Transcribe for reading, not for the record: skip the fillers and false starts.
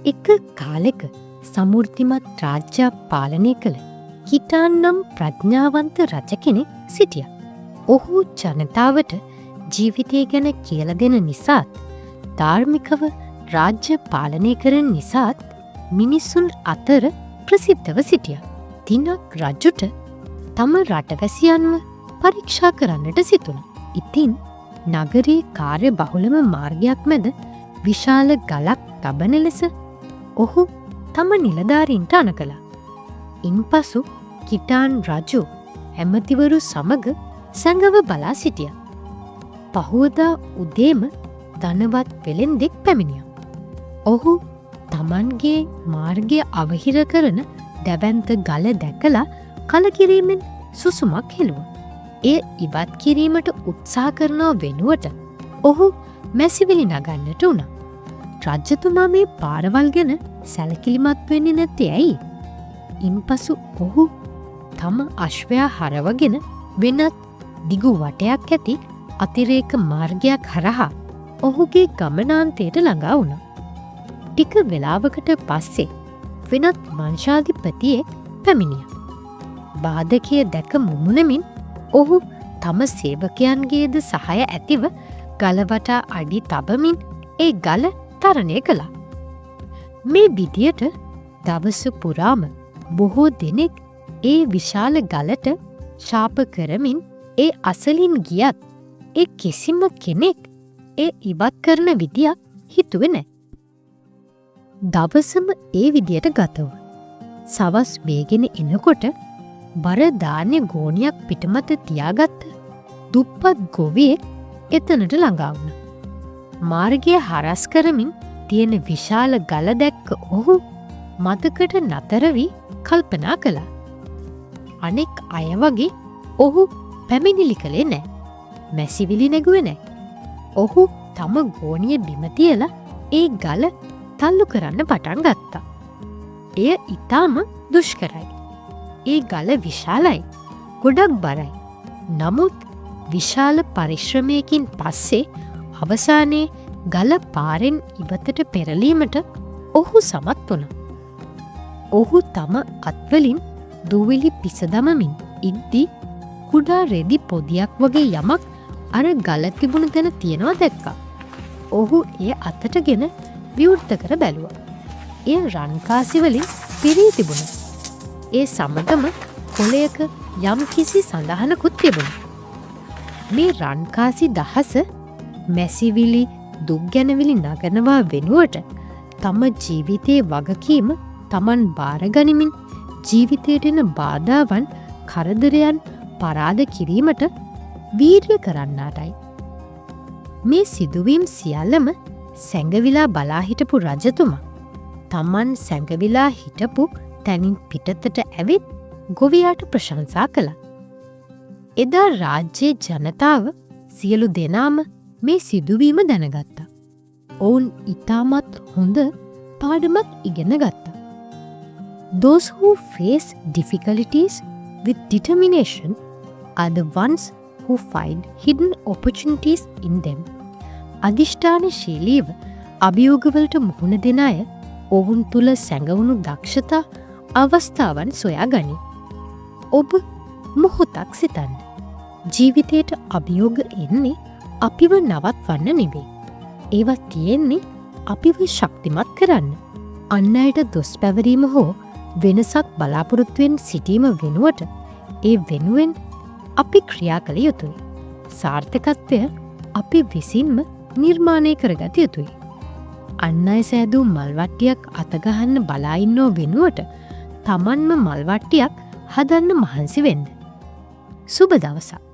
එක කාලෙක සමෘද්ධිමත් රාජ්‍යයක් පාලනය කළ කිටාන් නම් ප්‍රඥාවන්ත රජ කෙනෙක් සිටියා. ඔහු ජනතාවට ජීවිතය ගැන කියල දෙන නිසාත් ධාර්මිකව රාජ්‍ය පාලනය කරන නිසාත් මිනිස්සුන් අතර ප්‍රසිද්ධව සිටියා. දිනක් රජුට තම රටවැසියන්ව පරීක්ෂා කරන්නට සිතුණ. ඉතින් නගරයේ කාර්ය බහුලම මාර්ගයක් මැද විශාල ගලක් තබන ලෙස ඔහු තම නිලධාරීන්ට අණ කළා. ඉන්පසු කිටාන් රජු ඇමතිවරු සමග සැඟව බලා සිටිය. පහුවදා උදේම ධනවත් වෙළෙන්දෙක් පැමිණියා. ඔහු තමන්ගේ මාර්ගය අවහිර කරන දැවැන්ත ගල දැකලා කලකිරීමෙන් සුසුමක් හෙළුවා. එය ඉවත් කිරීමට උත්සාහ කරනව වෙනුවට ඔහු මැසිවිලි නගන්නට වුණා. රජතුමා මේ පාරවල් ගැන සැලකිලිමත් වෙන්නේ නැත්තේ ඇයි? ඉන්පසු ඔහු තම අශ්වයා හරවගෙන වෙනත් දිගු වටයක් ඇති අතිරේක මාර්ගයක් හරහා ඔහුගේ ගමනාන්තයට ළඟා වුණා. ටික වෙලාවකට පස්සේ වෙනත් වංශාධිපතියෙක් පැමිණියා. බාධකය දැක මුමුණමින් ඔහු තම සේවකයන්ගේද සහය ඇතිව ගලවටා අඩි තබමින් ඒ ගල තරණය කළා. මේ විදියට දවස පුරාම බොහෝ දෙනෙක් ඒ විශාල ගලට ශාප කරමින් ඒ අසලින් ගියත් ඒ කිසිම කෙනෙක් ඒ ඉවත් කරන විදියක් හිතුවේ නැහැ. දවසම ඒ විදියට ගතව. සවස් වේගෙන එනකොට බර ධාන්‍ය ගෝණයක් පිටමත තියාගත්ත දුප්පත් ගොවියෙක් එතනට ළඟා වුණා. මාර්ගය හරස් කරමින් තියෙන විශාල ගල දැක්ක ඔහු මතකට නතර වී කල්පනා කළා. අනෙක් අය වගේ ඔහු පැමිණිලි කළේ නෑ. මැසිවිලි නැගුවේ නෑ. ඔහු තම ගෝණිය බිම තියලා ඒ ගල තල්ලු කරන්න පටන් ගත්තා. එය ඉතාම දුෂ්කරයි. ඒ ගල විශාලයි, ගොඩක් බරයි. නමුත් විශාල පරිශ්‍රමයකින් පස්සේ අවසානයේ ගල පාරෙන් ඉවතට පෙරලීමට ඔහු සමත් වුණා. ඔහු තම අත්වලින් දූවිලි පිසදමමින් ඉද්දී කුඩා රෙදි පොදියක් වගේ යමක් අර ගල තිබුණ තැන තියෙනවා දැක්කා. ඔහු එය අතටගෙන විවෘත කර බැලුවා. එය රන්කාසිවලින් පිරී තිබුණ. ඒ සමගම කොළයක යම් කිසි සඳහනකුත් තිබුණ. මේ රන්කාසි දහස මැසිවිලි දුක්ගැනවිලි නගනවා වෙනුවට තම ජීවිතයේ වගකීම තමන් භාරගනිමින් ජීවිතයට එන බාධාවන් කරදරයන් පරාද කිරීමට වීර්ය කරන්නාටයි. මේ සිදුවීම් සියල්ලම සැඟවිලා බලා හිටපු රජතුමා තමන් සැඟවිලා හිටපු තැනින් පිටතට ඇවිත් ගොවියාට ප්‍රශංසා කළා. එදා රාජ්‍යයේ ජනතාව සියලු දෙනාම මේ සිදුවීම දැනගත්තා. ඔවුන් ඉතාමත් හොඳ පාඩමක් ඉගෙන ගත්තා. Those who face difficulties with determination are the ones who find hidden opportunities in them. අධිෂ්ඨානශීලීව අභියෝගවලට මුහුණ දෙන අය ඔවුන් තුළ සැඟවුණු දක්ෂතා අවස්ථාවන් සොයා ගනී. ඔබ මොහොතක් සිතන්න. ජීවිතයට අභියෝග එන්නේ අපිව නවත්වන්න නෙවෙයි. ඒවා තියෙන්නේ අපිව ශක්තිමත් කරන්න. අන් අයට දොස් පැවරීම හෝ වෙනසක් බලාපොරොත්තුවෙන් සිටීම වෙනුවට ඒ වෙනුවෙන් අපි ක්‍රියා කළ යුතුයි. සාර්ථකත්වය අපි විසින්ම නිර්මාණය කරගත යුතුයි. අන් අය සෑදූ මල්වට්ටියක් අතගහන්න බලාඉන්නෝ වෙනුවට තමන්ම මල්වට්ටියක් හදන්න මහන්සි වෙන්න. සුබ දවසක්.